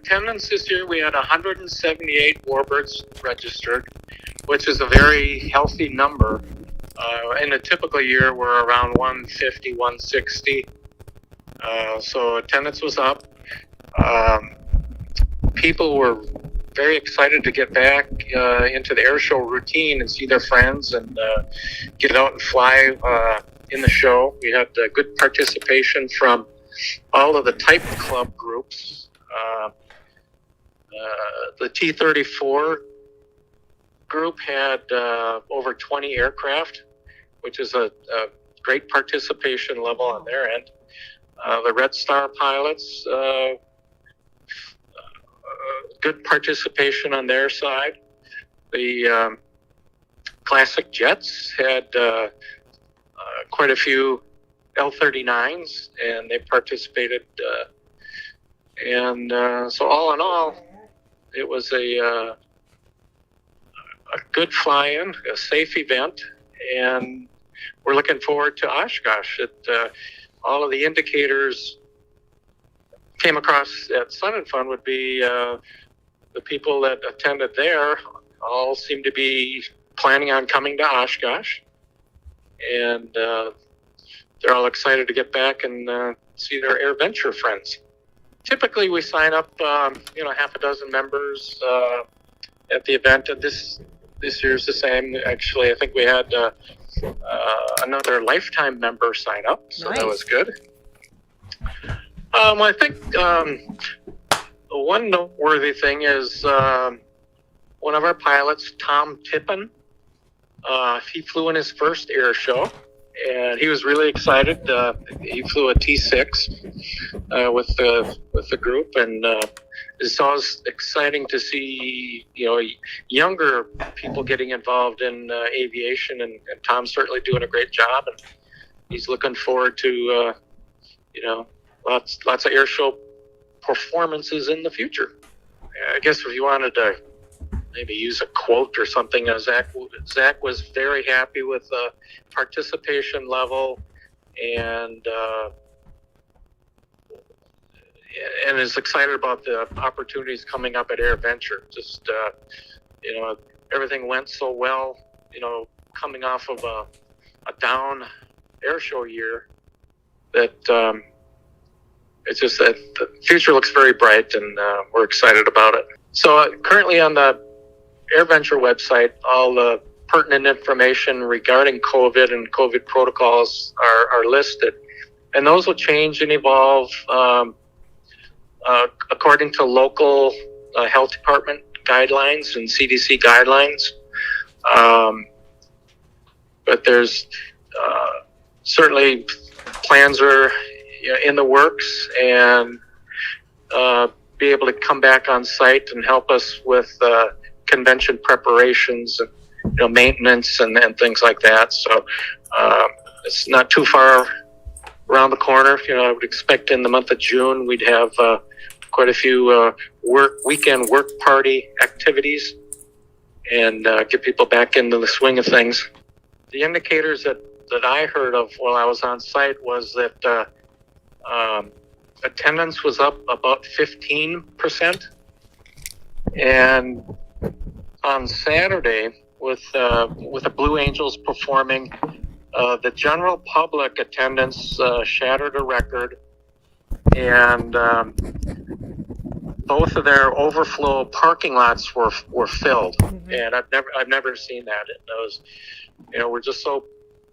attendance this year, we had 178 warbirds registered, which is a very healthy number. In a typical year, we're around 150, 160. So attendance was up. People were very excited to get back into the air show routine and see their friends and get out and fly in the show. We had good participation from all of the type club groups. The T-34 group had over 20 aircraft, which is a great participation level on their end. The Red Star pilots, good participation on their side. The classic jets had quite a few L-39s, and they participated. So all in all, it was a good fly-in, a safe event, and we're looking forward to Oshkosh. All of the indicators came across at Sun and Fun would be the people that attended there all seem to be planning on coming to Oshkosh, and they're all excited to get back and see their AirVenture friends. Typically, we sign up, half a dozen members at the event, and this year's the same. Actually, I think we had another lifetime member sign up, so nice. That was good. I think one noteworthy thing is one of our pilots, Tom Tippin. He flew in his first air show, and he was really excited. He flew a T-6 with the group, and it's always exciting to see younger people getting involved in aviation, and Tom's certainly doing a great job, and he's looking forward to lots of air show performances in the future. I guess if you wanted to maybe use a quote or something, Zach was very happy with the participation level and is excited about the opportunities coming up at AirVenture. Just everything went so well, coming off of a down air show year, that it's just that the future looks very bright, and we're excited about it. So currently on the AirVenture website, all the pertinent information regarding COVID and COVID protocols are listed, and those will change and evolve according to local health department guidelines and CDC guidelines. But there's certainly plans are in the works, and be able to come back on site and help us with convention preparations and maintenance and things like that. So it's not too far around the corner. I would expect in the month of June we'd have quite a few weekend work party activities, and get people back into the swing of things. The indicators that I heard of while I was on site was that attendance was up about 15%, and on Saturday with the Blue Angels performing, the general public attendance shattered a record, and both of their overflow parking lots were filled. Mm-hmm. And I've never seen that. It was, we're just so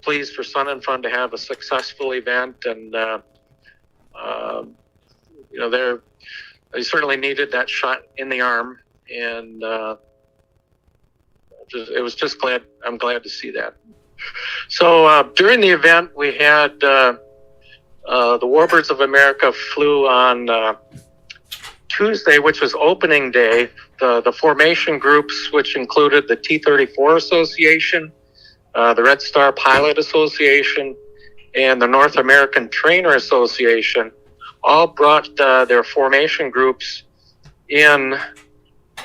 pleased for Sun and Fun to have a successful event, and they certainly needed that shot in the arm, and I'm glad to see that. So during the event, we had the Warbirds of America flew on Tuesday, which was opening day. The formation groups, which included the T-34 Association, the Red Star Pilot Association, and the North American Trainer Association, all brought their formation groups in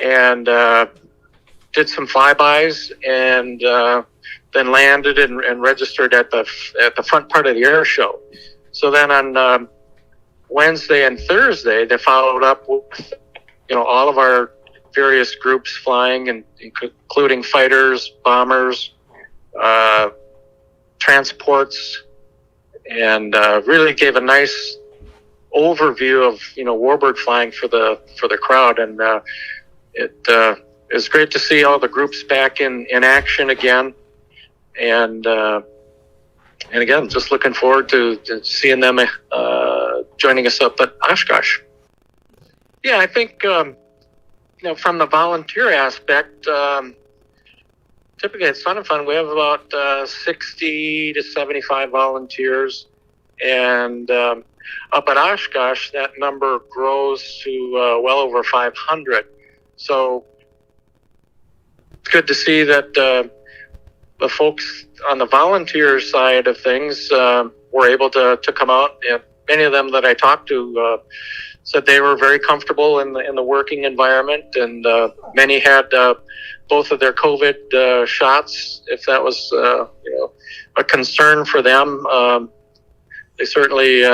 and did some flybys, and then landed and registered at the front part of the air show. So then on Wednesday and Thursday, they followed up with all of our various groups flying, and including fighters, bombers, transports, and really gave a nice overview of warbird flying for the crowd. And it was great to see all the groups back in action again. And again, just looking forward to seeing them joining us up at Oshkosh. Yeah, I think from the volunteer aspect, typically at Sun and Fun we have about 60 to 75 volunteers, and up at Oshkosh that number grows to well over 500. So it's good to see that the folks on the volunteer side of things were able to come out. And many of them that I talked to said they were very comfortable in the working environment, and many had both of their COVID shots, if that was a concern for them. They certainly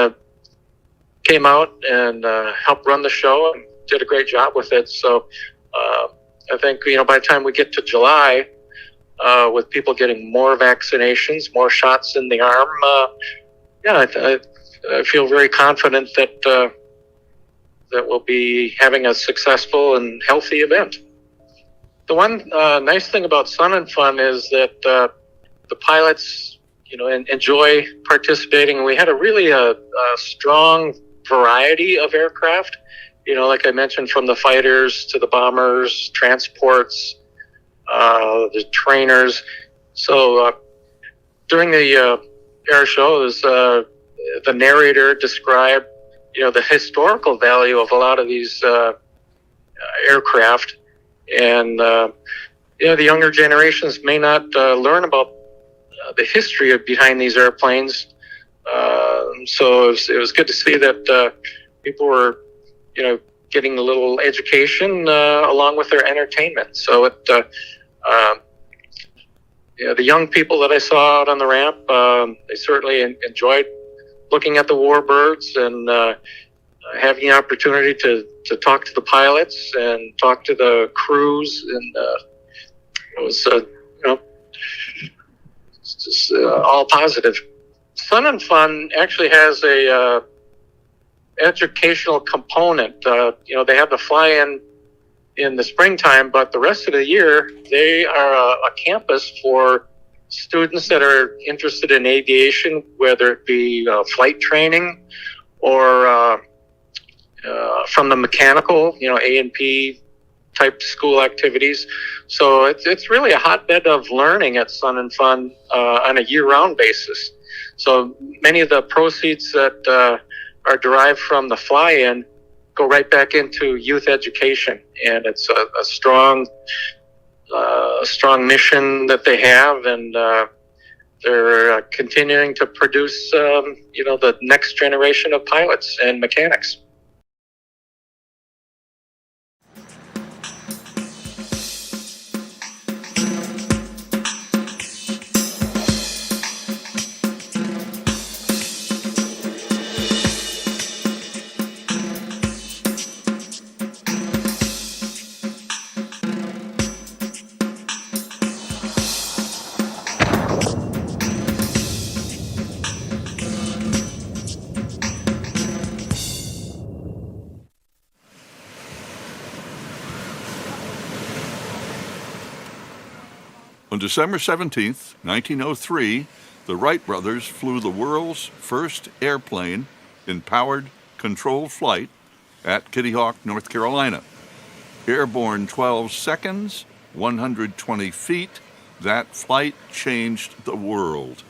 came out and helped run the show and did a great job with it. So I think by the time we get to July, with people getting more vaccinations, more shots in the arm, I feel very confident that we'll be having a successful and healthy event. The one nice thing about Sun and Fun is that the pilots, enjoy participating. We had a really strong variety of aircraft. Like I mentioned, from the fighters to the bombers, transports, the trainers. So during the air shows, the narrator described, the historical value of a lot of these aircraft, and the younger generations may not learn about the history behind these airplanes. So it was good to see that people were, getting a little education along with their entertainment. So the young people that I saw out on the ramp, they certainly enjoyed looking at the warbirds and having the opportunity to talk to the pilots and talk to the crews, and it was just all positive. Sun and Fun actually has a educational component. They have the fly-in in the springtime, but the rest of the year they are a campus for students that are interested in aviation, whether it be flight training or from the mechanical, A&P type school activities. So it's really a hotbed of learning at Sun and Fun on a year-round basis. So many of the proceeds that are derived from the fly-in go right back into youth education, and it's a strong mission that they have, and they're continuing to produce the next generation of pilots and mechanics. On December 17, 1903, the Wright brothers flew the world's first airplane in powered, controlled flight at Kitty Hawk, North Carolina. Airborne 12 seconds, 120 feet, that flight changed the world.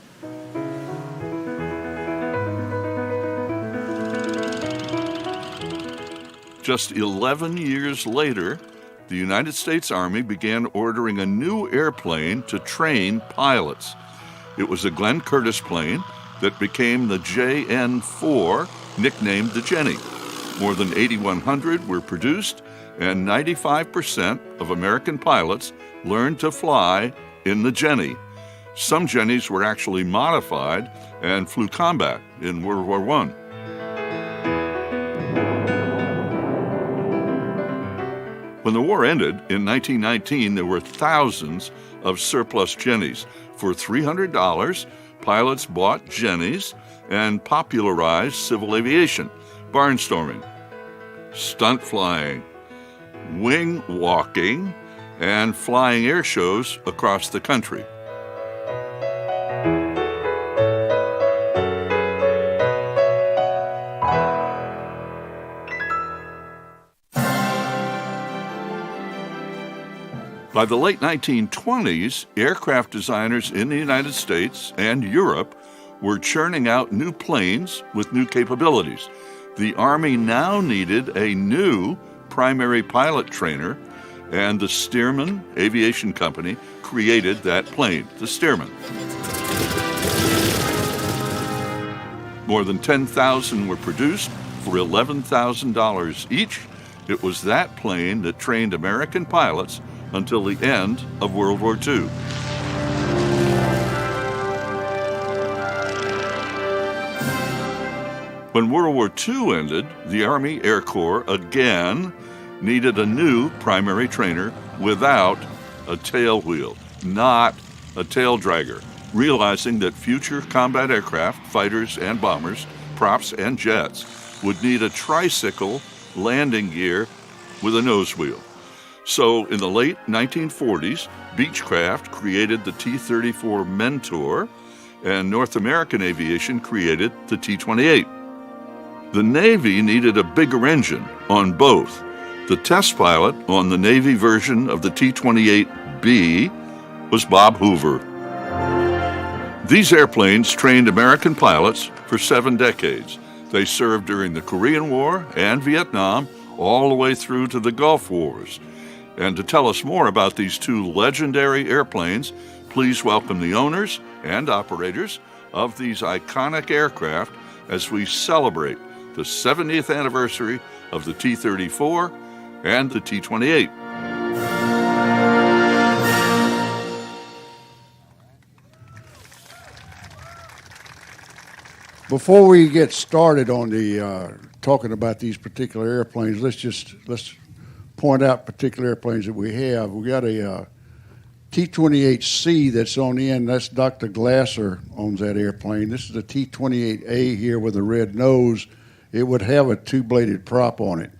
Just 11 years later, the United States Army began ordering a new airplane to train pilots. It was a Glenn Curtiss plane that became the JN-4, nicknamed the Jenny. More than 8,100 were produced, and 95% of American pilots learned to fly in the Jenny. Some Jennies were actually modified and flew combat in World War I. When the war ended in 1919, there were thousands of surplus Jennies. For $300, pilots bought Jennies and popularized civil aviation, barnstorming, stunt flying, wing walking, and flying air shows across the country. By the late 1920s, aircraft designers in the United States and Europe were churning out new planes with new capabilities. The Army now needed a new primary pilot trainer, and the Stearman Aviation Company created that plane, the Stearman. More than 10,000 were produced for $11,000 each. It was that plane that trained American pilots until the end of World War II. When World War II ended, the Army Air Corps again needed a new primary trainer without a tail wheel, not a tail dragger, realizing that future combat aircraft, fighters and bombers, props and jets would need a tricycle landing gear with a nose wheel. So in the late 1940s, Beechcraft created the T-34 Mentor, and North American Aviation created the T-28. The Navy needed a bigger engine on both. The test pilot on the Navy version of the T-28B was Bob Hoover. These airplanes trained American pilots for 7 decades. They served during the Korean War and Vietnam, all the way through to the Gulf Wars. And to tell us more about these two legendary airplanes, please welcome the owners and operators of these iconic aircraft as we celebrate the 70th anniversary of the T-34 and the T-28. Before we get started on the talking about these particular airplanes, let's point out particular airplanes that we have. We got a T-28C that's on the end. That's Dr. Glasser owns that airplane. This is a T-28A here with a red nose. It would have a 2-bladed prop on it,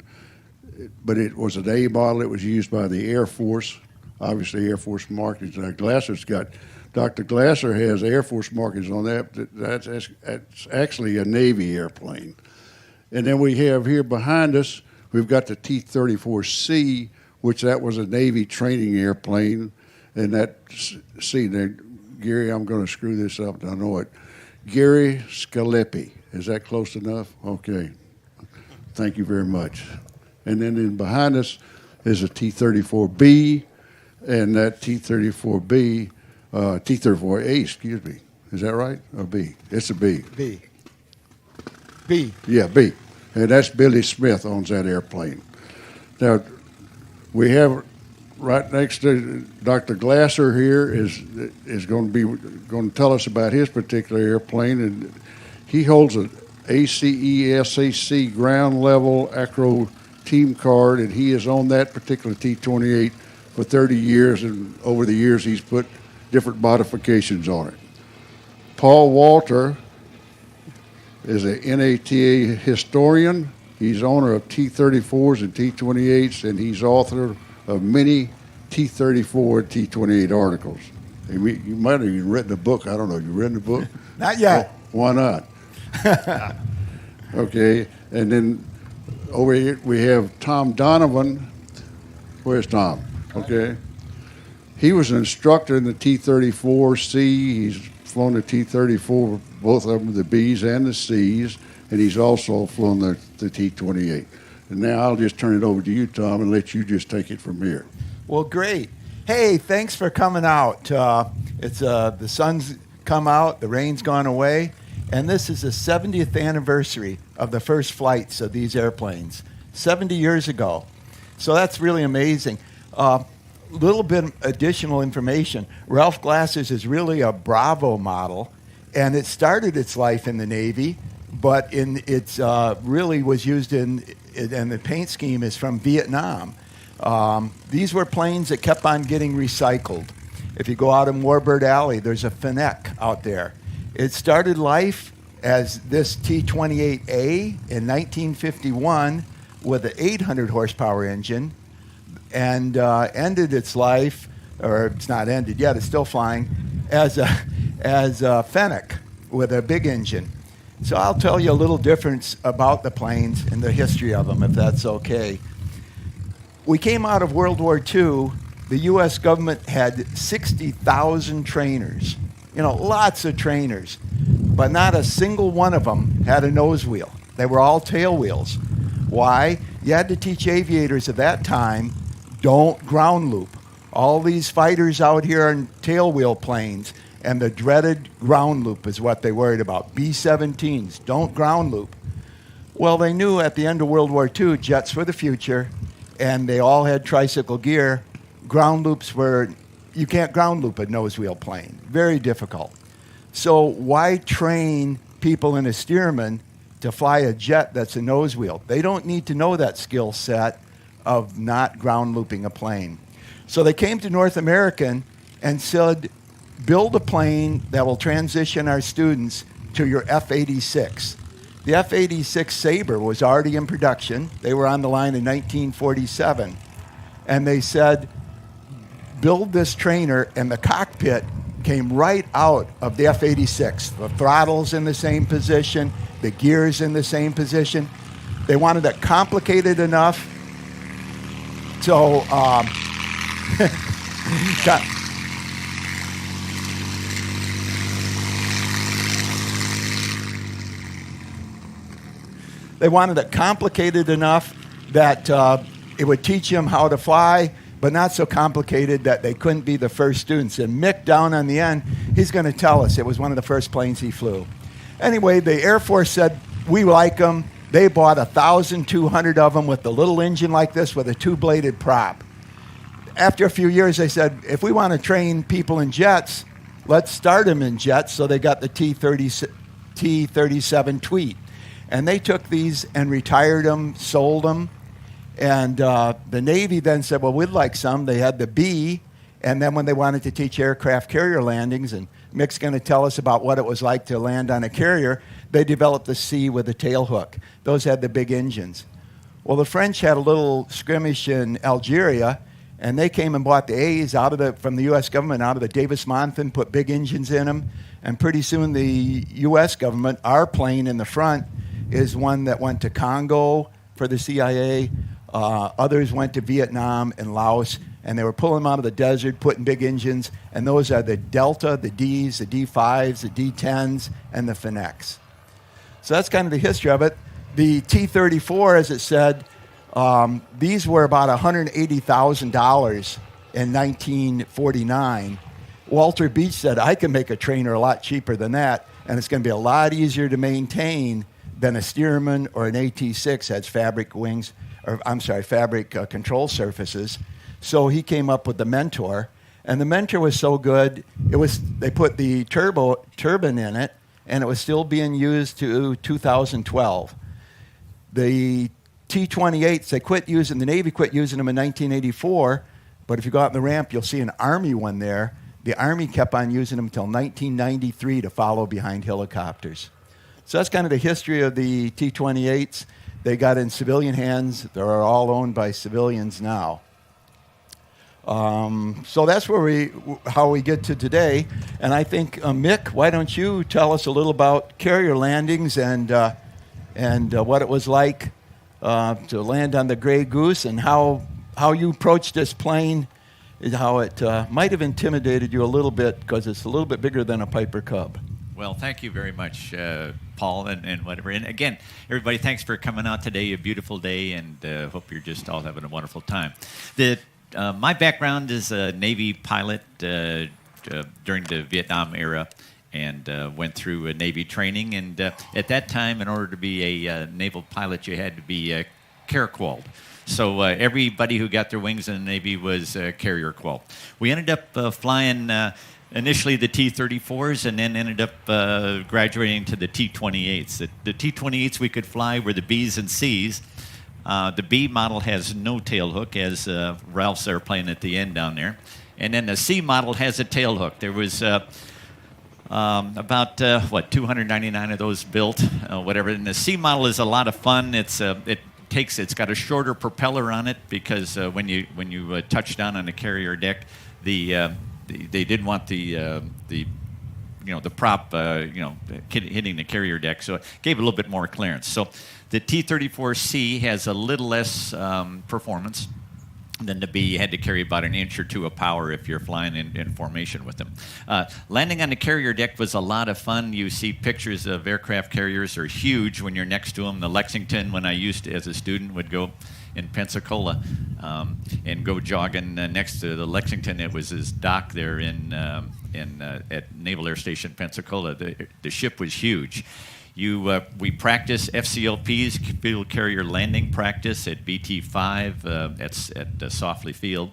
but it was an A model. It was used by the Air Force, obviously Air Force markings. Glasser's got, Dr. Glasser has Air Force markings on that. That's actually a Navy airplane. And then we have here behind us, we've got the T-34C, which that was a Navy training airplane. And that, see, there, Gary, I'm going to screw this up, I know it. Gary Scalepi. Is that close enough? Okay. Thank you very much. And then behind us is a T-34B, and that T-34B, T-34A, excuse me. Is that right? Or B? It's a B. B. B. Yeah, B. And that's Billy Smith owns that airplane. Now, we have right next to Dr. Glasser here is going to tell us about his particular airplane, and he holds an ACE-SAC ground level acro team card, and he has owned that particular T-28 for 30 years, and over the years he's put different modifications on it. Paul Walter is a NATA historian. He's owner of T-34s and T-28s, and he's author of many T-34 and T-28 articles. And you might have even written a book. I don't know. You written a book? Not yet. Well, why not? Okay. And then over here we have Tom Donovan. Where's Tom? Okay. He was an instructor in the T-34C. He's flown the T-34, both of them, the Bs and the Cs, and he's also flown the T-28. And now I'll just turn it over to you, Tom, and let you just take it from here. Well, great. Hey, thanks for coming out. The sun's come out, the rain's gone away, and this is the 70th anniversary of the first flights of these airplanes, 70 years ago. So that's really amazing. Little bit additional information. Ralph Glasser's is really a Bravo model, and it started its life in the Navy, but it's really was used and the paint scheme is from Vietnam. These were planes that kept on getting recycled. If you go out in Warbird Alley, there's a Fennec out there. It started life as this T-28A in 1951 with an 800 horsepower engine, and ended its life, or it's not ended yet, it's still flying, as a Fennec with a big engine. So I'll tell you a little difference about the planes and the history of them, if that's okay. We came out of World War II. The U.S. government had 60,000 trainers, lots of trainers, but not a single one of them had a nose wheel. They were all tail wheels. Why? You had to teach aviators at that time, don't ground loop. All these fighters out here in tail wheel planes, and the dreaded ground loop is what they worried about. B-17s, don't ground loop. Well, they knew at the end of World War II, jets were the future, and they all had tricycle gear. Ground loops you can't ground loop a nose wheel plane. Very difficult. So why train people in a Stearman to fly a jet that's a nose wheel? They don't need to know that skill set of not ground looping a plane. So they came to North American and said, build a plane that will transition our students to your F-86. The F-86 Sabre was already in production. They were on the line in 1947. And they said, build this trainer, and the cockpit came right out of the F-86. The throttle's in the same position, the gear's in the same position. They wanted it complicated enough. So, they wanted it complicated enough that it would teach them how to fly, but not so complicated that they couldn't be the first students. And Mick down on the end, he's going to tell us it was one of the first planes he flew. Anyway, the Air Force said, we like them. They bought 1,200 of them with the little engine like this with a two-bladed prop. After a few years, they said, if we want to train people in jets, let's start them in jets. So they got the T-37 Tweet. And they took these and retired them, sold them. And the Navy then said, well, we'd like some. They had the B. And then when they wanted to teach aircraft carrier landings, and Mick's going to tell us about what it was like to land on a carrier, they developed the C with the tail hook. Those had the big engines. Well, the French had a little skirmish in Algeria, and they came and bought the A's from the U.S. government out of the Davis-Monthan, put big engines in them. And pretty soon the U.S. government, our plane in the front, is one that went to Congo for the CIA. Others went to Vietnam and Laos, and they were pulling them out of the desert, putting big engines, and those are the Delta, the Ds, the D5s, the D10s, and the Fennecs. So that's kind of the history of it. The T-34, as it said, these were about $180,000 in 1949. Walter Beech said, I can make a trainer a lot cheaper than that, and it's going to be a lot easier to maintain than a Stearman or an AT-6 has fabric wings, fabric control surfaces. So he came up with the Mentor, and the Mentor was so good, they put the turbine in it, and it was still being used to 2012. The T-28s, the Navy quit using them in 1984, but if you go out in the ramp, you'll see an Army one there. The Army kept on using them until 1993 to follow behind helicopters. So that's kind of the history of the T-28s. They got in civilian hands. They're all owned by civilians now. So that's how we get to today. And I think, Mick, why don't you tell us a little about carrier landings and what it was like to land on the Grey Goose, and how you approached this plane, and how it might have intimidated you a little bit because it's a little bit bigger than a Piper Cub. Well, thank you very much, Paul, and whatever. And again, everybody, thanks for coming out today. A beautiful day, and hope you're just all having a wonderful time. My background is a Navy pilot during the Vietnam era, and went through a Navy training. And at that time, in order to be a naval pilot, you had to be carrier-qualled. So everybody who got their wings in the Navy was carrier-qualled. We ended up flying initially the T-34s, and then ended up graduating to the T-28s. The T-28s we could fly were the Bs and Cs, The B model has no tail hook, as Ralph's airplane at the end down there. And then the C model has a tail hook. There was about 299 of those built, whatever. And the C model is a lot of fun. It's got a shorter propeller on it because when you touch down on the carrier deck, they didn't want the prop hitting the carrier deck, so it gave a little bit more clearance. So the T-34C has a little less performance than the B. You had to carry about an inch or two of power if you're flying in formation with them. Landing on the carrier deck was a lot of fun. You see pictures of aircraft carriers are huge when you're next to them. The Lexington, when I used to, as a student, would go in Pensacola and go jogging next to the Lexington. It was his dock there at Naval Air Station Pensacola. The ship was huge. We practice FCLPs, field carrier landing practice at BT5 at Softley Field.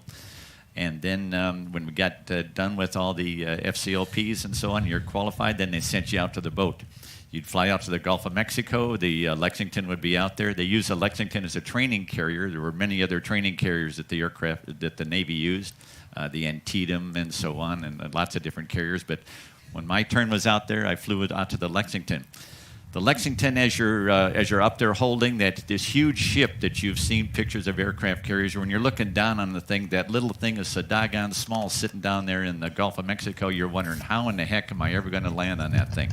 And then when we got done with all the FCLPs and so on, you're qualified, then they sent you out to the boat. You'd fly out to the Gulf of Mexico. The Lexington would be out there. They used the Lexington as a training carrier. There were many other training carriers that the Navy used, the Antietam and so on, and lots of different carriers. But when my turn was out there, I flew it out to the Lexington. The Lexington, as you're up there holding this huge ship that you've seen pictures of aircraft carriers, when you're looking down on the thing, that little thing is so doggone small sitting down there in the Gulf of Mexico, you're wondering, how in the heck am I ever going to land on that thing?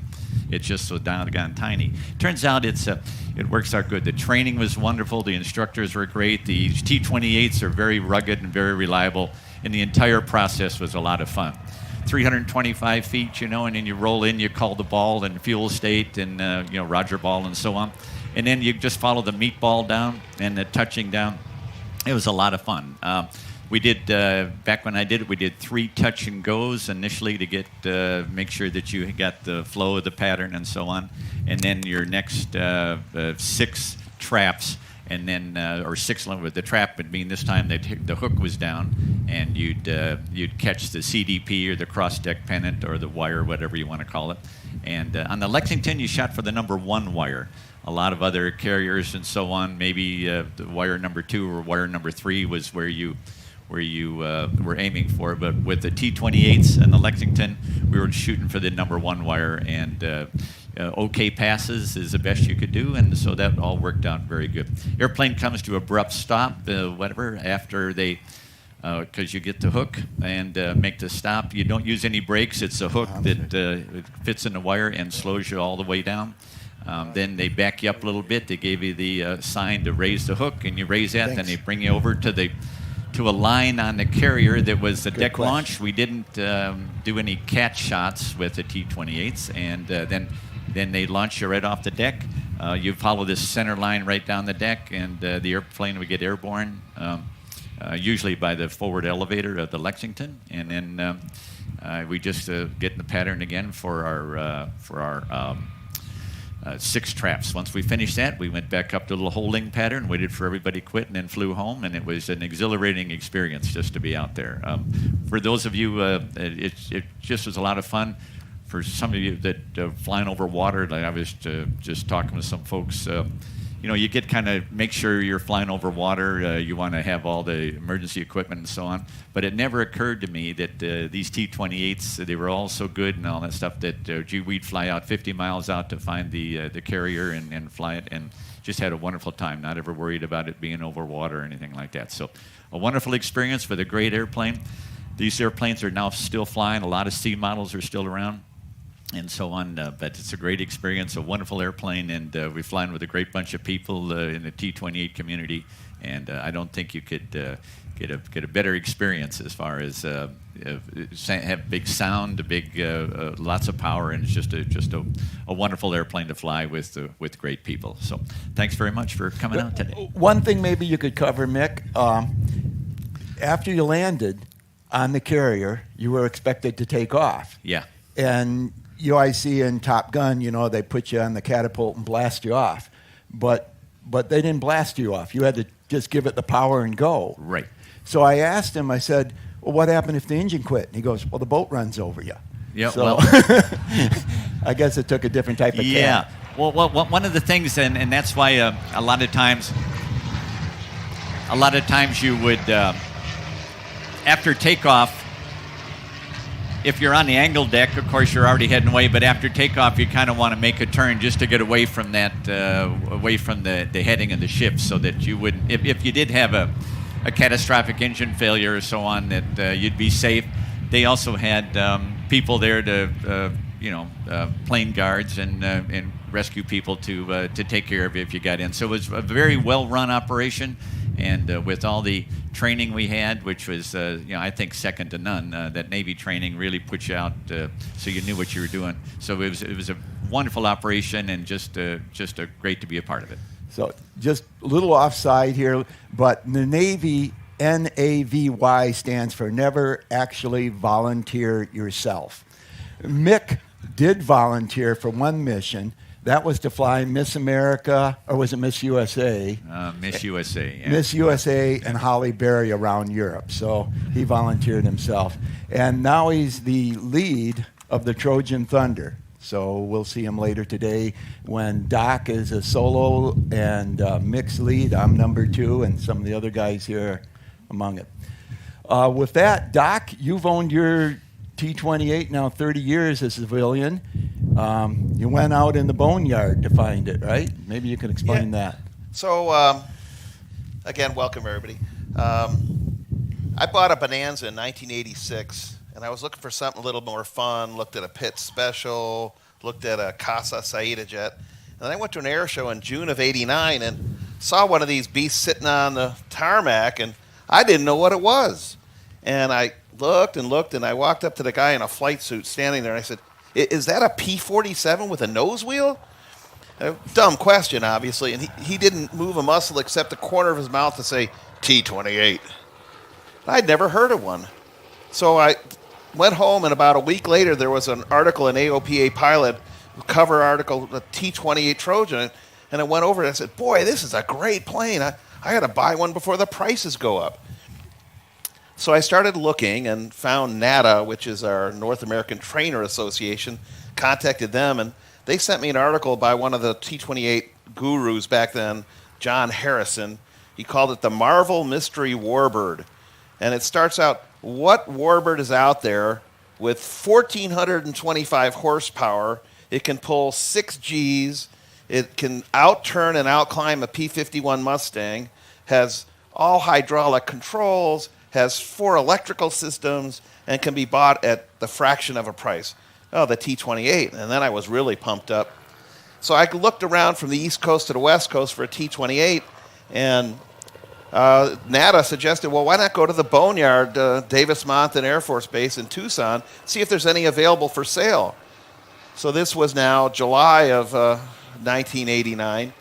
It's just so doggone tiny. Turns out it works out good. The training was wonderful. The instructors were great. The T-28s are very rugged and very reliable, and the entire process was a lot of fun. 325 feet, and then you roll in, you call the ball and fuel state and, Roger ball and so on. And then you just follow the meatball down and the touching down. It was a lot of fun. We did, back when I did it, we did 3 touch and goes initially to make sure that you got the flow of the pattern and so on. And then your next 6 traps. And then, or 6 with the trap would mean this time the hook was down, and you'd catch the CDP or the cross deck pennant or the wire, whatever you want to call it. And on the Lexington, you shot for the number 1 wire. A lot of other carriers and so on, maybe the wire number 2 or wire number 3 was where you were aiming for. But with the T-28s and the Lexington, we were shooting for the number 1 wire, and OK passes is the best you could do, and so that all worked out very good. Airplane comes to abrupt stop, after they, because you get the hook and make the stop. You don't use any brakes. It's a hook that fits in the wire and slows you all the way down. Then they back you up a little bit. They gave you the sign to raise the hook, and you raise that. Thanks. Then they bring you over to a line on the carrier that was the Good deck question. Launch. We didn't do any catch shots with the T-28s, and then they launch you right off the deck. You follow this center line right down the deck, and the airplane would get airborne, usually by the forward elevator of the Lexington, and then we just get in the pattern again for our 6 traps. Once we finished that, we went back up to a little holding pattern, waited for everybody to quit, and then flew home. And it was an exhilarating experience just to be out there. For those of you, it just was a lot of fun. For some of you that flying over water, like I was just talking with some folks, you get kind of make sure you're flying over water. You want to have all the emergency equipment and so on. But it never occurred to me that these T-28s, they were all so good and all that stuff that we'd fly out 50 miles out to find the carrier and fly it, and just had a wonderful time, not ever worried about it being over water or anything like that. So a wonderful experience with a great airplane. These airplanes are now still flying. A lot of C models are still around and so on, but it's a great experience, a wonderful airplane, and we're flying with a great bunch of people in the T-28 community, and I don't think you could get a better experience as far as have big sound, lots of power, and it's just a wonderful airplane to fly with great people. So thanks very much for coming out today. One thing maybe you could cover, Mick, after you landed on the carrier, you were expected to take off. Yeah. And you always see in Top Gun, they put you on the catapult and blast you off. But they didn't blast you off. You had to just give it the power and go. Right. So I asked him, I said, well, what happened if the engine quit? And he goes, well, the boat runs over you. Yeah, so, I guess it took a different type of Well, one of the things, and that's why a lot of times a lot of times you would, after takeoff, if you're on the angled deck, of course, you're already heading away, but after takeoff, you kind of want to make a turn just to get away from that, away from the heading of the ship, so that you wouldn't, if you did have a catastrophic engine failure or so on, that you'd be safe. They also had people there to, plane guards and rescue people to take care of you if you got in. So it was a very well-run operation, and with all the training we had, which was, I think second to none. That Navy training really put you out, so you knew what you were doing. So it was a wonderful operation, and just great to be a part of it. So just a little offside here, but the Navy, NAVY, stands for Never Actually Volunteer Yourself. Mick did volunteer for one mission. That was to fly Miss America, or was it Miss USA? Miss USA. Yeah. Miss USA and Holly Berry around Europe. So he volunteered himself. And now he's the lead of the Trojan Thunder. So we'll see him later today when Doc is a solo and Mick's lead. I'm number 2, and some of the other guys here among it. With that, Doc, you've owned your T-28 now 30 years as a civilian. You went out in the boneyard to find it, right? Maybe you can explain that. So, again, welcome everybody. I bought a Bonanza in 1986, and I was looking for something a little more fun. Looked at a Pitt Special, looked at a Casa Saida jet, and I went to an air show in June of '89 and saw one of these beasts sitting on the tarmac, and I didn't know what it was. And I looked and looked, and I walked up to the guy in a flight suit standing there, and I said, "Is that a P-47 with a nose wheel?" A dumb question, obviously, and he didn't move a muscle except the corner of his mouth to say, T-28. I'd never heard of one. So I went home, and about a week later, there was an article in AOPA Pilot, cover article, the T-28 Trojan, and I went over and I said, boy, this is a great plane. I got to buy one before the prices go up. So I started looking and found NATA, which is our North American Trainer Association, contacted them, and they sent me an article by one of the T-28 gurus back then, John Harrison. He called it the Marvel Mystery Warbird. And it starts out, what warbird is out there with 1,425 horsepower? It can pull 6 Gs. It can outturn and outclimb a P-51 Mustang, has all hydraulic controls, has 4 electrical systems, and can be bought at the fraction of a price. Oh, the T-28. And then I was really pumped up. So I looked around from the East Coast to the West Coast for a T-28, and NATA suggested, well, why not go to the Boneyard, Davis-Monthan Air Force Base in Tucson, see if there's any available for sale. So this was now July of 1989.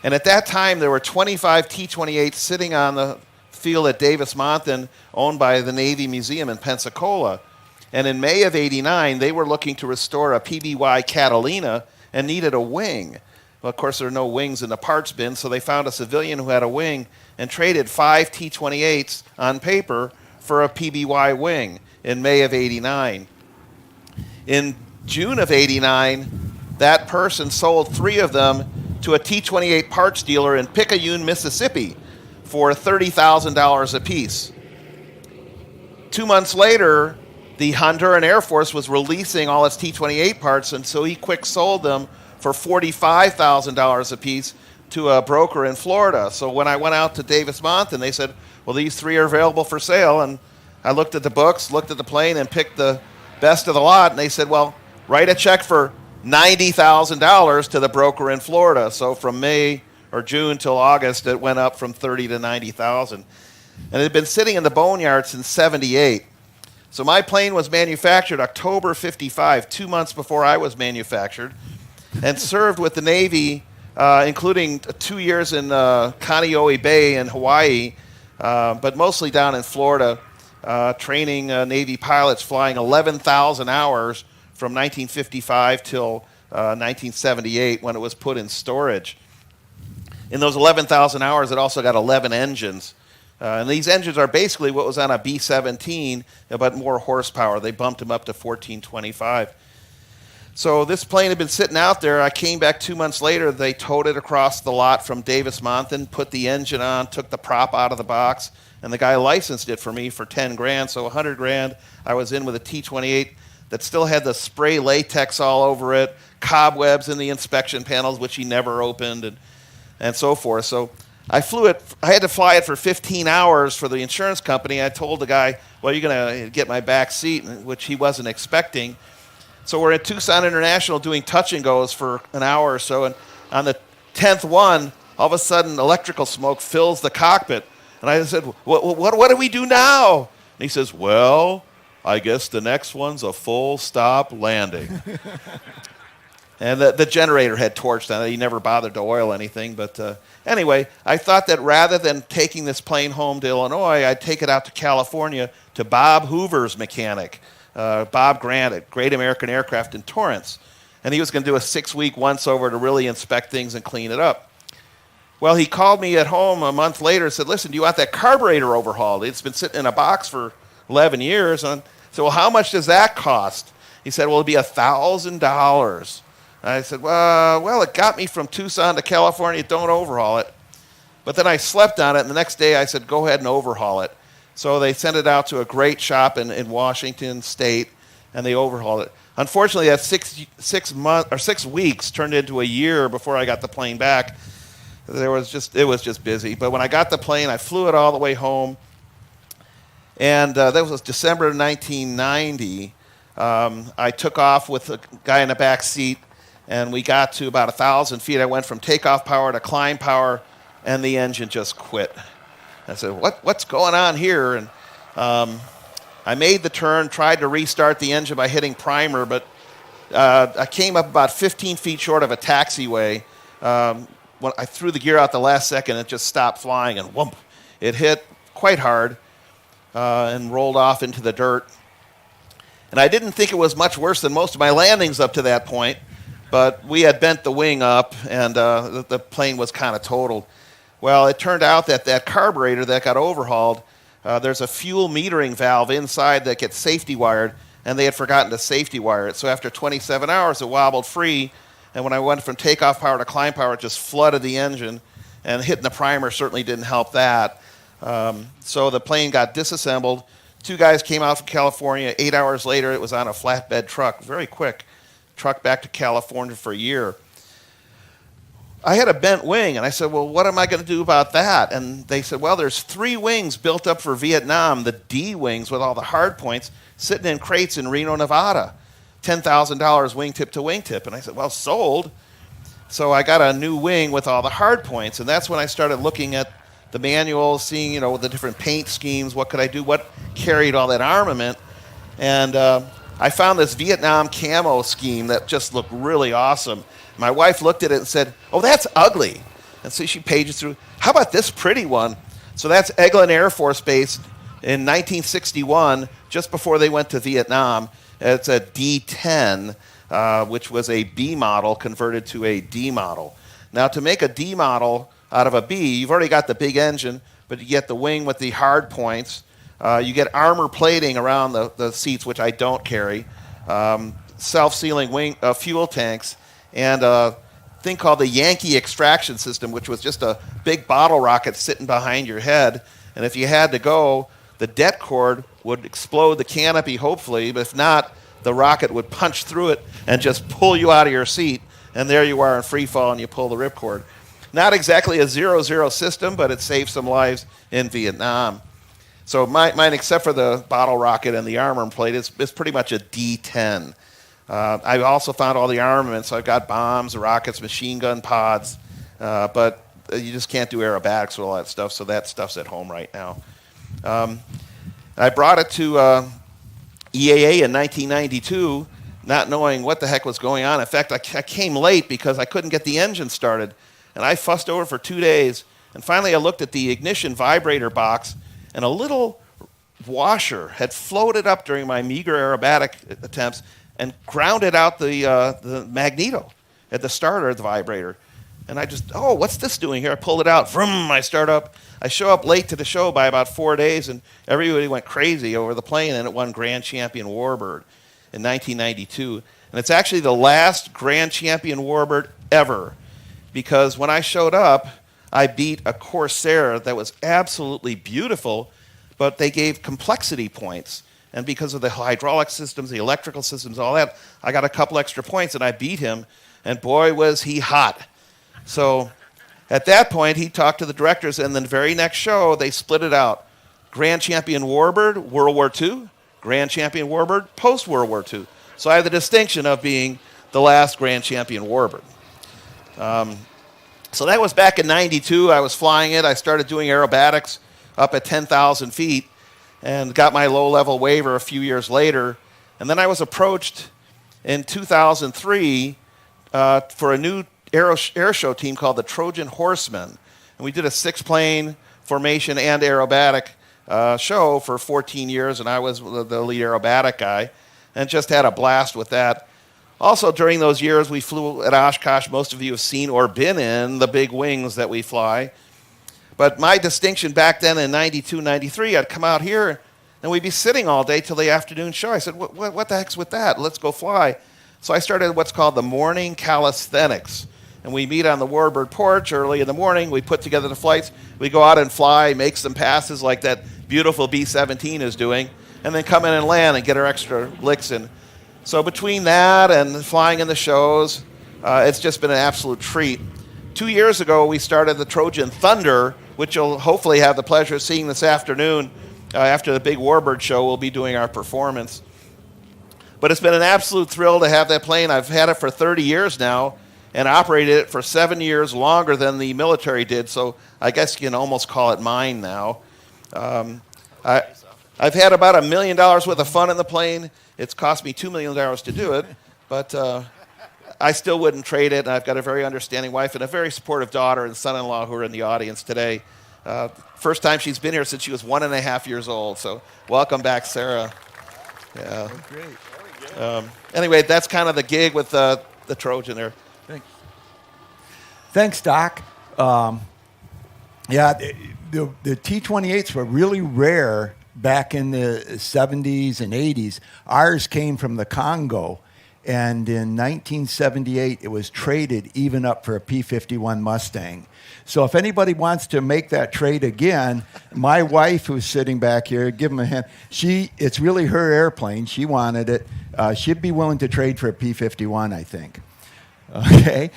And at that time, there were 25 T-28s sitting on the field at Davis-Monthan, owned by the Navy Museum in Pensacola. And in May of '89, they were looking to restore a PBY Catalina and needed a wing. Well, of course, there are no wings in the parts bin, so they found a civilian who had a wing and traded 5 T-28s on paper for a PBY wing in May of '89. In June of '89, that person sold 3 of them to a T-28 parts dealer in Picayune, Mississippi for $30,000 apiece. 2 months later, the Honduran Air Force was releasing all its T-28 parts, and so he quick sold them for $45,000 apiece to a broker in Florida. So when I went out to Davis-Monthan, they said, well, these 3 are available for sale. And I looked at the books, looked at the plane, and picked the best of the lot. And they said, well, write a check for $90,000 to the broker in Florida. So from May or June till August, it went up from $30,000 to $90,000. And it had been sitting in the boneyard since '78. So my plane was manufactured October '55, 2 months before I was manufactured, and served with the Navy, including 2 years in Kaneohe Bay in Hawaii, but mostly down in Florida, training Navy pilots, flying 11,000 hours from 1955 till 1978 when it was put in storage. In those 11,000 hours, it also got 11 engines. And these engines are basically what was on a B-17, but more horsepower. They bumped them up to 1425. So this plane had been sitting out there. I came back 2 months later. They towed it across the lot from Davis-Monthan, put the engine on, took the prop out of the box, and the guy licensed it for me for 10 grand. So 100 grand. I was in with a T-28 that still had the spray latex all over it, cobwebs in the inspection panels, which he never opened, and so forth. So I flew it. I had to fly it for 15 hours for the insurance company. I told the guy, well, you're going to get my back seat, which he wasn't expecting. So we're at Tucson International doing touch and goes for an hour or so, and on the 10th one, all of a sudden electrical smoke fills the cockpit. And I said, what do we do now? And he says, well, I guess the next one's a full stop landing. And the generator had torched on it. He never bothered to oil anything. But anyway, I thought that rather than taking this plane home to Illinois, I'd take it out to California to Bob Hoover's mechanic. Bob Grant at Great American Aircraft in Torrance. And he was going to do a 6-week once-over to really inspect things and clean it up. Well, he called me at home a month later and said, listen, do you want that carburetor overhauled? It's been sitting in a box for 11 years. And I said, well, how much does that cost? He said, well, it'll be $1,000. I said, well, it got me from Tucson to California. Don't overhaul it. But then I slept on it, and the next day I said, go ahead and overhaul it. So they sent it out to a great shop in Washington State, and they overhauled it. Unfortunately, that 6 weeks turned into a year before I got the plane back. It was just busy. But when I got the plane, I flew it all the way home, and that was December of 1990. I took off with a guy in the back seat, and we got to about 1,000 feet. I went from takeoff power to climb power, and the engine just quit. I said, what's going on here? And I made the turn, tried to restart the engine by hitting primer, but I came up about 15 feet short of a taxiway. When I threw the gear out the last second, it just stopped flying, and whoomp, it hit quite hard and rolled off into the dirt. And I didn't think it was much worse than most of my landings up to that point, but we had bent the wing up, and the plane was kind of totaled. Well, it turned out that carburetor that got overhauled, there's a fuel metering valve inside that gets safety wired, and they had forgotten to safety wire it. So after 27 hours, it wobbled free, and when I went from takeoff power to climb power, it just flooded the engine, and hitting the primer certainly didn't help that. So the plane got disassembled. 2 guys came out from California. 8 hours later, it was on a flatbed truck, very quick, truck back to California for a year. I had a bent wing, and I said, well, what am I going to do about that? And they said, well, there's 3 wings built up for Vietnam, the D wings with all the hard points, sitting in crates in Reno, Nevada, $10,000 wingtip to wingtip. And I said, well, sold. So I got a new wing with all the hard points, and that's when I started looking at the manuals, seeing, the different paint schemes, what could I do, what carried all that armament. And I found this Vietnam camo scheme that just looked really awesome. My wife looked at it and said, oh, that's ugly. And so she pages through, how about this pretty one? So that's Eglin Air Force Base in 1961, just before they went to Vietnam. It's a D-10, which was a B model converted to a D model. Now, to make a D model out of a B, you've already got the big engine, but you get the wing with the hard points. You get armor plating around the seats, which I don't carry, self-sealing wing fuel tanks, and a thing called the Yankee extraction system, which was just a big bottle rocket sitting behind your head. And if you had to go, the det cord would explode the canopy, hopefully, but if not, the rocket would punch through it and just pull you out of your seat, and there you are in free fall, and you pull the ripcord. Not exactly a 0-0 system, but it saved some lives in Vietnam. So mine, except for the bottle rocket and the armor plate, is pretty much a D-10. I also found all the armaments. So I've got bombs, rockets, machine gun pods, but you just can't do aerobatics with all that stuff, so that stuff's at home right now. I brought it to EAA in 1992, not knowing what the heck was going on. In fact, I came late because I couldn't get the engine started, and I fussed over for 2 days. And finally, I looked at the ignition vibrator box, and a little washer had floated up during my meager aerobatic attempts and grounded out the magneto at the starter of the vibrator. And I just, what's this doing here? I pulled it out. Vroom, I start up. I show up late to the show by about 4 days, and everybody went crazy over the plane, and it won Grand Champion Warbird in 1992. And it's actually the last grand champion warbird ever, because when I showed up, I beat a Corsair that was absolutely beautiful, but they gave complexity points. And because of the hydraulic systems, the electrical systems, all that, I got a couple extra points, and I beat him. And boy, was he hot. So at that point, he talked to the directors, and then the very next show, they split it out. Grand Champion Warbird, World War II. Grand Champion Warbird, post-World War II. So I have the distinction of being the last Grand Champion Warbird. So that was back in 92. I was flying it. I started doing aerobatics up at 10,000 feet and got my low-level waiver a few years later. And then I was approached in 2003 for a new air show team called the Trojan Horsemen. And we did a 6-plane formation and aerobatic show for 14 years, and I was the lead aerobatic guy and just had a blast with that. Also, during those years, we flew at Oshkosh. Most of you have seen or been in the big wings that we fly. But my distinction back then in 92, 93, I'd come out here, and we'd be sitting all day till the afternoon show. I said, what the heck's with that? Let's go fly. So I started what's called the morning calisthenics. And we meet on the Warbird porch early in the morning. We put together the flights. We go out and fly, make some passes like that beautiful B-17 is doing, and then come in and land and get our extra licks in. So between that and flying in the shows, it's just been an absolute treat. 2 years ago, we started the Trojan Thunder, which you'll hopefully have the pleasure of seeing this afternoon. After the big Warbird show, we'll be doing our performance. But it's been an absolute thrill to have that plane. I've had it for 30 years now and operated it for 7 years longer than the military did, so I guess you can almost call it mine now. I've had about $1 million worth of fun in the plane. It's cost me $2 million to do it, but I still wouldn't trade it, and I've got a very understanding wife and a very supportive daughter and son-in-law who are in the audience today. First time she's been here since she was 1.5 years old, so welcome back, Sarah. Yeah. Oh, great. Anyway, that's kind of the gig with the Trojan there. Thanks, Doc. Yeah, the T-28s were really rare back in the 70s and 80s. Ours came from the Congo, and in 1978, it was traded even up for a P-51 Mustang. So if anybody wants to make that trade again, my wife, who's sitting back here, give them a hand. It's really her airplane. She wanted it. She'd be willing to trade for a P-51, I think. Okay,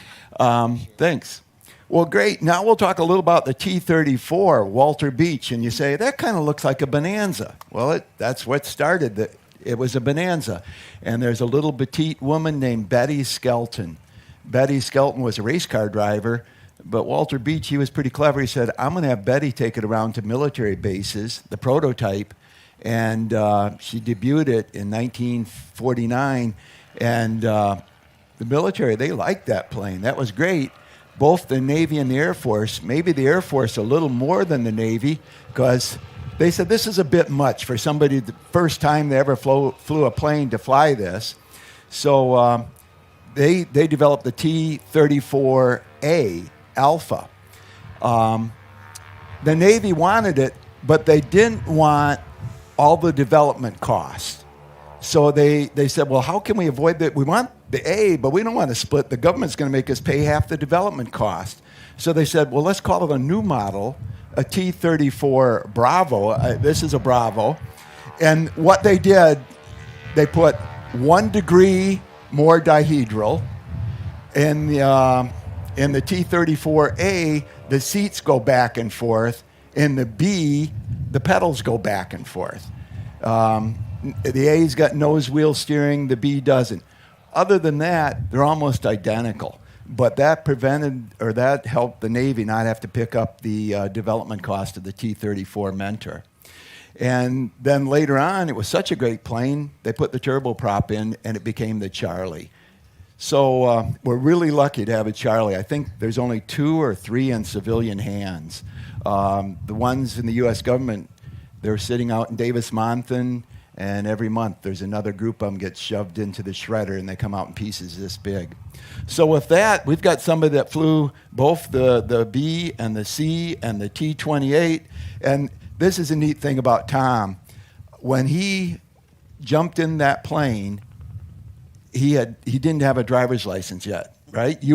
thanks. Well, great. Now we'll talk a little about the T-34, Walter Beach. And you say, that kind of looks like a Bonanza. Well, that's what started. It was a Bonanza. And there's a little petite woman named Betty Skelton. Betty Skelton was a race car driver, but Walter Beach, he was pretty clever. He said, I'm going to have Betty take it around to military bases, the prototype. And she debuted it in 1949. And the military, they liked that plane. That was great. Both the Navy and the Air Force, maybe the Air Force a little more than the Navy, because they said this is a bit much for somebody, the first time they ever flew a plane to fly this. So they developed the T-34A Alpha. The Navy wanted it, but they didn't want all the development costs. So they said, well, how can we avoid that? We want the A, but we don't want to split. The government's going to make us pay half the development cost. So they said, well, let's call it a new model, a T-34 Bravo. This is a Bravo. And what they did, they put 1 degree more dihedral. In the T-34A, the seats go back and forth. In the B, the pedals go back and forth. The A's got nose wheel steering, the B doesn't. Other than that, they're almost identical. But that helped the Navy not have to pick up the development cost of the T-34 Mentor. And then later on, it was such a great plane, they put the turboprop in, and it became the Charlie. So we're really lucky to have a Charlie. I think there's only 2 or 3 in civilian hands. The ones in the U.S. government, they're sitting out in Davis-Monthan, and every month there's another group of them gets shoved into the shredder, and they come out in pieces this big. So with that, we've got somebody that flew both the B and the C and the T-28. And this is a neat thing about Tom. When he jumped in that plane, he didn't have a driver's license yet, right? He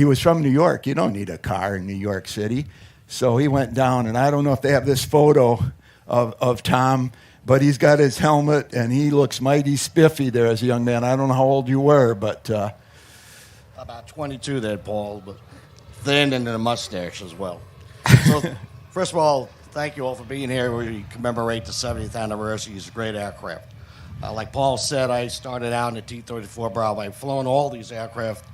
was from New York. You don't need a car in New York City. So he went down, and I don't know if they have this photo of Tom, but he's got his helmet, and he looks mighty spiffy there as a young man. I don't know how old you were, but... About 22 there, Paul, but thin and a mustache as well. So, first of all, thank you all for being here. We commemorate the 70th anniversary. It's a great aircraft. Like Paul said, I started out in the T-34 Bravo. I've flown all these aircraft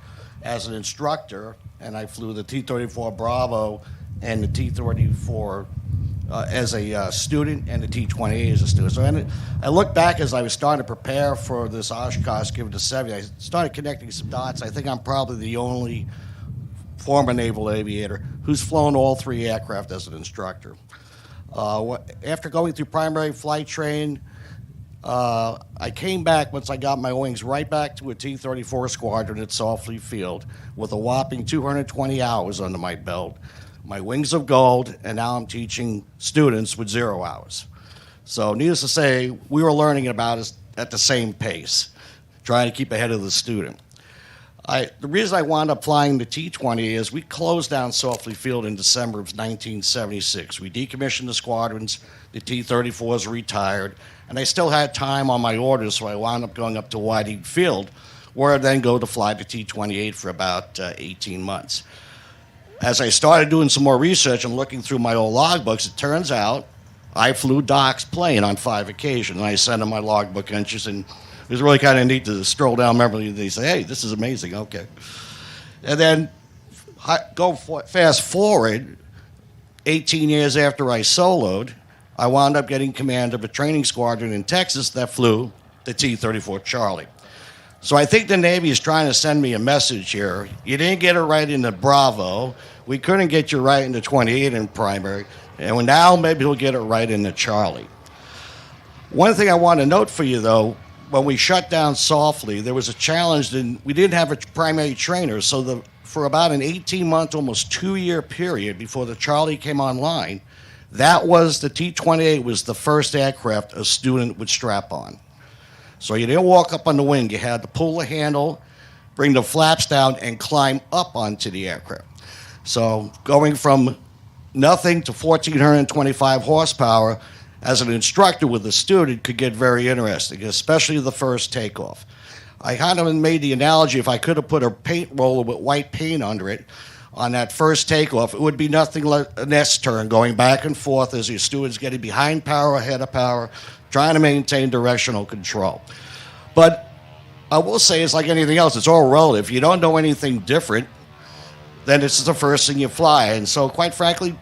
as an instructor, and I flew the T-34 Bravo and the T-34 as a student, and the T-28 as a student. So I look back as I was starting to prepare for this Oshkosh given to 70. I started connecting some dots. I think I'm probably the only former naval aviator who's flown all three aircraft as an instructor. After going through primary flight training, I came back once I got my wings right back to a T-34 squadron at Saufley Field with a whopping 220 hours under my belt. My wings of gold, and now I'm teaching students with 0 hours. So needless to say, we were learning about it at the same pace, trying to keep ahead of the student. The reason I wound up flying the T-20 is we closed down Saufley Field in December of 1976. We decommissioned the squadrons, the T-34s retired, and I still had time on my orders, so I wound up going up to Whiting Field, where I then go to fly the T-28 for about 18 months. As I started doing some more research and looking through my old logbooks, it turns out I flew Doc's plane on 5 occasions. And I sent him my logbook entries, and it was really kind of neat to stroll down memory lane and say, hey, this is amazing, okay. And then fast forward, 18 years after I soloed, I wound up getting command of a training squadron in Texas that flew the T-34 Charlie. So I think the Navy is trying to send me a message here. You didn't get it right in the Bravo. We couldn't get you right in the 28 in primary. And now maybe we'll get it right in the Charlie. One thing I want to note for you, though, when we shut down Saufley, there was a challenge. We didn't have a primary trainer. So for about an 18-month, almost 2-year period before the Charlie came online, that was the T-28 was the first aircraft a student would strap on. So you didn't walk up on the wing. You had to pull the handle, bring the flaps down, and climb up onto the aircraft. So going from nothing to 1,425 horsepower as an instructor with a student could get very interesting, especially the first takeoff. I kind of made the analogy, if I could have put a paint roller with white paint under it on that first takeoff, it would be nothing like an S-turn going back and forth as your student's getting behind power, ahead of power, trying to maintain directional control. But I will say it's like anything else. It's all relative. If you don't know anything different, then it's the first thing you fly. And so, quite frankly,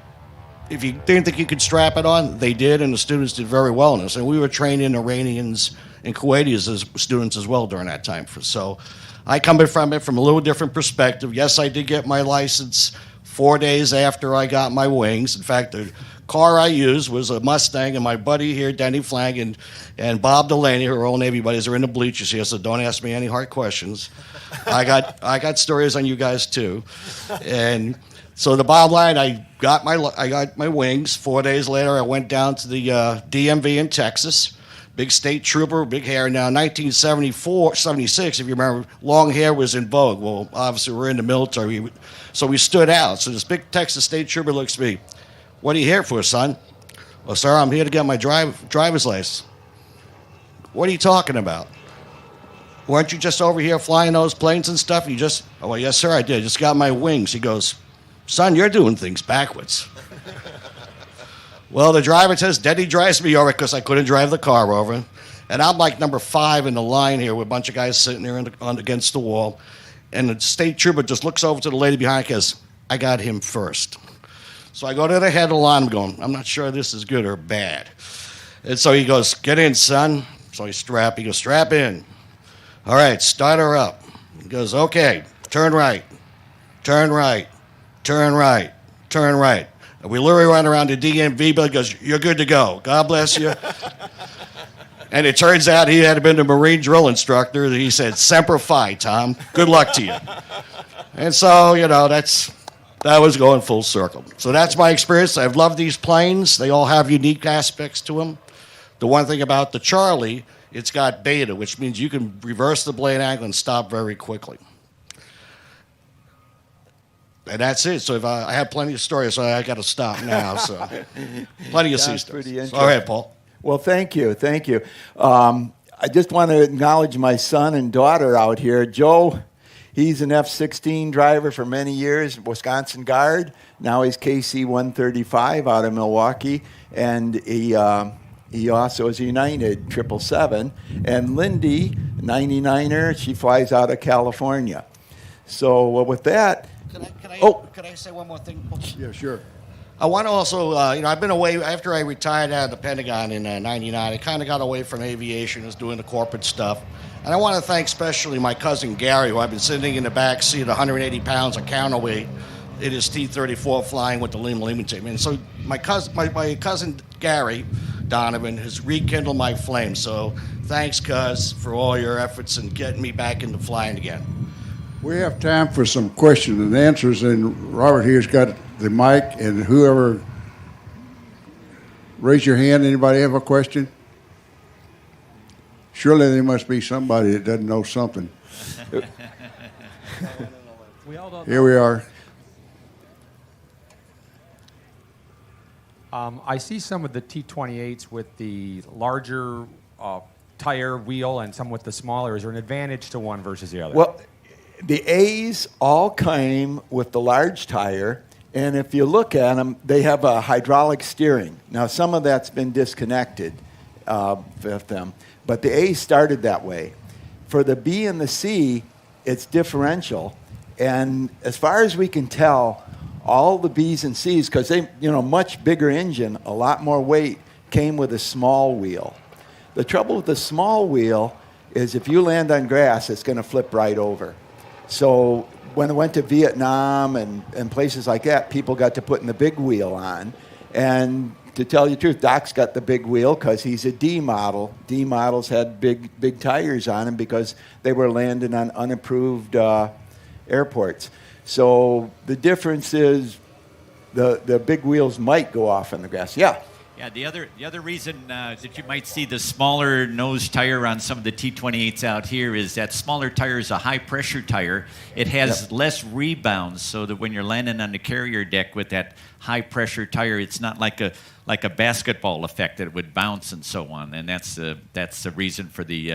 if you didn't think you could strap it on, they did, and the students did very well in this. And we were training Iranians and Kuwaitis as students as well during that time. So I come from it from a little different perspective. Yes, I did get my license 4 days after I got my wings. In fact, the car I used was a Mustang, and my buddy here, Denny Flang, and Bob Delaney, who are all Navy buddies, are in the bleachers here, so don't ask me any hard questions. I got stories on you guys too. And so the bottom line, I got my wings. 4 days later, I went down to the DMV in Texas. Big state trooper, big hair. Now, 1974, 76, if you remember, long hair was in vogue. Well, obviously, we're in the military, so we stood out. So this big Texas state trooper looks at me. What are you here for, son? Well, sir, I'm here to get my driver's license. What are you talking about? Weren't you just over here flying those planes and stuff? Oh, well, yes, sir, I did. Just got my wings. He goes, son, you're doing things backwards. Well, the driver says, Daddy drives me over because I couldn't drive the car over. And I'm like number 5 in the line here with a bunch of guys sitting there against the wall. And the state trooper just looks over to the lady behind and goes, I got him first. So I go to the head of the line. I'm going, I'm not sure this is good or bad. And so he goes, get in, son. So he goes, strap in. All right, start her up. He goes, okay, turn right, turn right, turn right, turn right. And we literally run around the DMV, but he goes, you're good to go. God bless you. And it turns out he had been a Marine drill instructor. He said, Semper Fi, Tom. Good luck to you. And so, that was going full circle. So that's my experience. I've loved these planes. They all have unique aspects to them. The one thing about the Charlie It's got beta, which means you can reverse the blade angle and stop very quickly. And that's it. So if I have plenty of stories, so I got to stop now. So plenty of sea pretty stories. interesting. All right, Paul. Well, thank you. I just want to acknowledge my son and daughter out here. Joe, he's an F-16 driver for many years, Wisconsin Guard. Now he's KC-135 out of Milwaukee, and he also is a United 777. And Lindy, 99er, she flies out of California. So with that, Can I say one more thing? Yeah, sure. I want to also, I've been away after I retired out of the Pentagon in '99. I kind of got away from aviation, was doing the corporate stuff. And I want to thank especially my cousin Gary, who I've been sitting in the back seat, 180 pounds of counterweight. It is T-34 flying with the Lima team. And so my cousin Gary, Donovan, has rekindled my flame. So thanks, cuz, for all your efforts in getting me back into flying again. We have time for some questions and answers, and Robert here's got the mic, and whoever, raise your hand. Anybody have a question? Surely there must be somebody that doesn't know something. Here we are. I see some of the T-28s with the larger tire wheel and some with the smaller. Is there an advantage to one versus the other? well, the A's all came with the large tire, and if you look at them, they have a hydraulic steering. Now, some of that's been disconnected with them, but the A started that way. For the B and the C, it's differential, and as far as we can tell, all the Bs and Cs, because they, much bigger engine, a lot more weight, came with a small wheel. The trouble with the small wheel is if you land on grass, it's going to flip right over. So when I went to Vietnam and places like that, people got to putting the big wheel on. And to tell you the truth, Doc's got the big wheel because he's a D model. D models had big tires on them because they were landing on unapproved airports. So the difference is the big wheels might go off in the grass. Yeah. Yeah, the other reason that you might see the smaller nose tire on some of the T-28s out here is that smaller tire is a high-pressure tire. It has less rebound, so that when you're landing on the carrier deck with that high-pressure tire, it's not like a basketball effect that it would bounce and so on. And that's the reason for the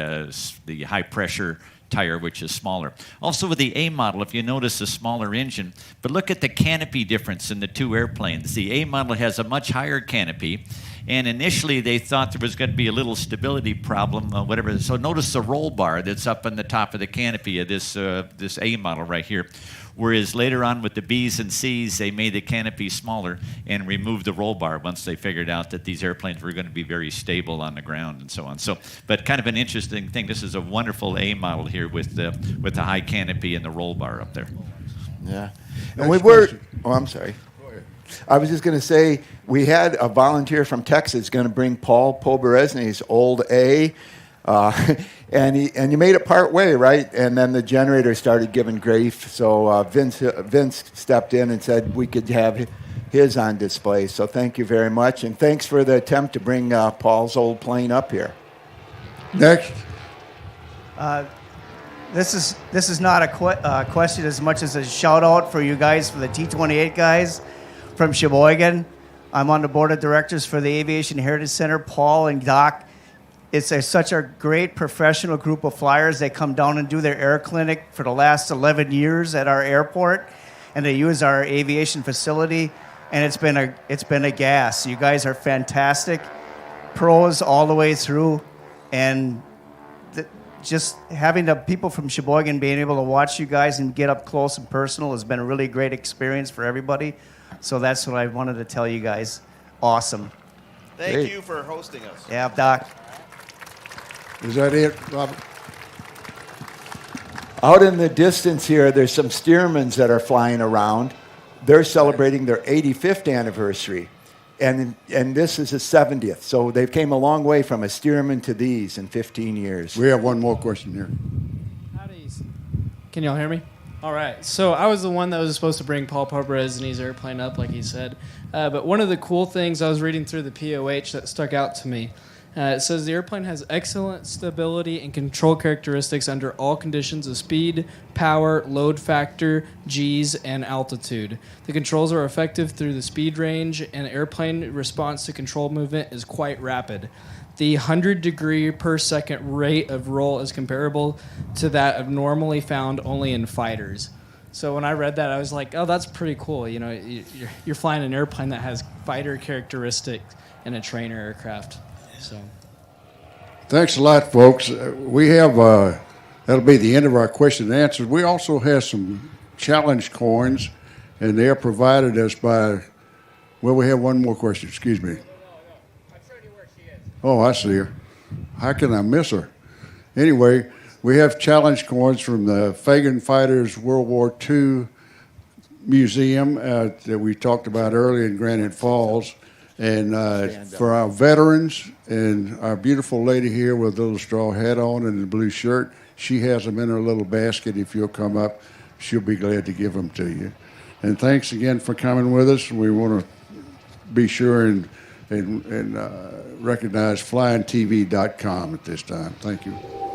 high-pressure tire, which is smaller. Also with the A model, if you notice a smaller engine, but look at the canopy difference in the two airplanes. The A model has a much higher canopy, and initially they thought there was going to be a little stability problem, whatever. So notice the roll bar that's up on the top of the canopy of this A model right here. Whereas later on with the Bs and Cs, they made the canopy smaller and removed the roll bar once they figured out that these airplanes were going to be very stable on the ground and so on. So, but kind of an interesting thing. This is a wonderful A model here with the high canopy and the roll bar up there. Yeah. And we were, I'm sorry. Go ahead. I was just going to say, we had a volunteer from Texas going to bring Paul Poberesny's old A, and you made it part way, right? And then the generator started giving grief, so Vince stepped in and said we could have his on display. So thank you very much, and thanks for the attempt to bring Paul's old plane up here. Next. This is not a question as much as a shout out for you guys, for the T-28 guys from Sheboygan. I'm on the board of directors for the Aviation Heritage Center. Paul and Doc, it's such a great professional group of flyers. They come down and do their air clinic for the last 11 years at our airport, and they use our aviation facility, and it's been a gas. You guys are fantastic, pros all the way through, and just having the people from Sheboygan being able to watch you guys and get up close and personal has been a really great experience for everybody. So that's what I wanted to tell you guys. Awesome. Thank you for hosting us. Yeah, Doc. Is that it, Robert? Out in the distance here, there's some Stearmans that are flying around. They're celebrating their 85th anniversary, and this is the 70th. So they came a long way from a Stearman to these in 15 years. We have one more question here. Howdy. Can y'all hear me? All right. So I was the one that was supposed to bring Paul Poberesny's airplane up, like he said. But one of the cool things I was reading through the POH that stuck out to me It says the airplane has excellent stability and control characteristics under all conditions of speed, power, load factor, Gs, and altitude. The controls are effective through the speed range, and airplane response to control movement is quite rapid. The 100 degree per second rate of roll is comparable to that of normally found only in fighters. So when I read that, I was like, oh, that's pretty cool. You know, you're flying an airplane that has fighter characteristics in a trainer aircraft. So, thanks a lot, folks. We have, that'll be the end of our question and answers. We also have some challenge coins, and they're provided us by, well, we have one more question. Excuse me. Oh, I see her. How can I miss her? Anyway, we have challenge coins from the Fagan Fighters World War II Museum that we talked about earlier in Granite Falls. And for our veterans and our beautiful lady here with a little straw hat on and a blue shirt, she has them in her little basket. If you'll come up, she'll be glad to give them to you. And thanks again for coming with us. We want to be sure and recognize flyingtv.com at this time. Thank you.